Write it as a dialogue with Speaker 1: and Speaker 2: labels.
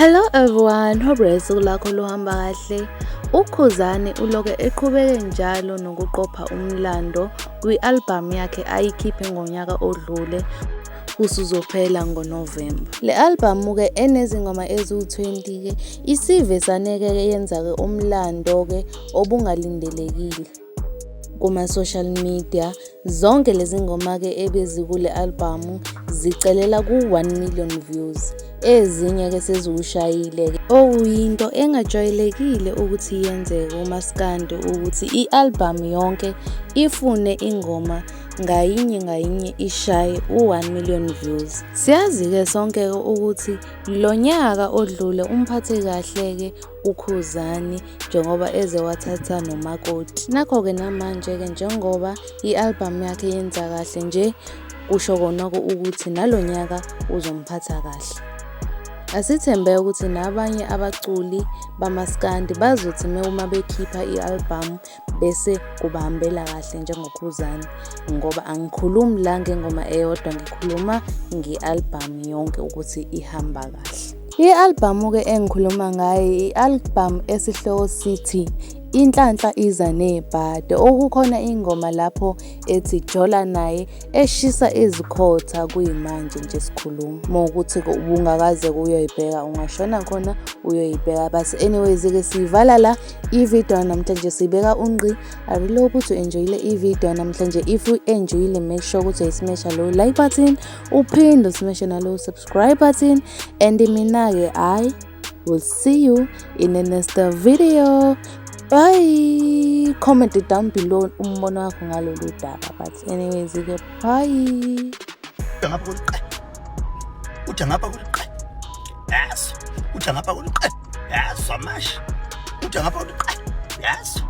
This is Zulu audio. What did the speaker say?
Speaker 1: Hello everyone, hope usuku lakho luhamba kahle. uKhuzani uloke eqhubeke njalo nokuqopha umlando kwi-album yakhe ayikhiphe ngonyaka odlule usuzophela ngoNovember. Le album ke enezingoma eziwu-20 ke isive saneke yenza ke umlando ke obungalindelekile kuma-social media. Zonke lezi ngoma ke ebezikule album zicelela ku-1 million views. Ezinye ke seziwushayile ke okuyinto engajwayelekile ukuthi yenzeke umaskandi ukuthi i-album yonke ifune ingoma ngayinye ishaye u-1 million views. Siyazi ke sonke ukuthi lo nyaka odlule umphathe kahle ke uKhuzani njengoba eze wathatha nomakoti. Nakho ke namanje ke njengoba i-album yakhe yenza kahle nje kusho kona ukuthi nalonyaka uzomphatha kahle. Asithembe ukuthi nabanye abaculi bamaskandi bazothi uma bekhipha i-album bese kubahambela kahle njengoKhuzani, ngoba angikhulumi la ngengoma eyodwa, ngikhuluma nge-album yonke ukuthi ihamba kahle. I-album ke engikhuluma ngayo i-album esihloko sithi Inhlanhla iza nebhade, okukhona ingoma lapho ethi Jola naye eshisa izikhotha kuyimanje nje sikhuluma. Mawukuthi ubungakaze uyoyibheka ungashona khona uyoyibheka. But anyways ke siyivala la i-video namhlanje sibeka unqi. I really hope ukuthi enjoyile i-video namhlanje. If you enjoyile, make sure ukuthi smash lo like button, uphinde smash na lo subscribe button, and mina ke I will see you in the next video. Bye. Comment down below umbono wakho ngalolu daba. But anyways ke bye.
Speaker 2: Uthi ngapha kuliqe. Yes. Uthi ngapha kuliqe. Yes, samash. Uthi ngapha kuliqe. Yes.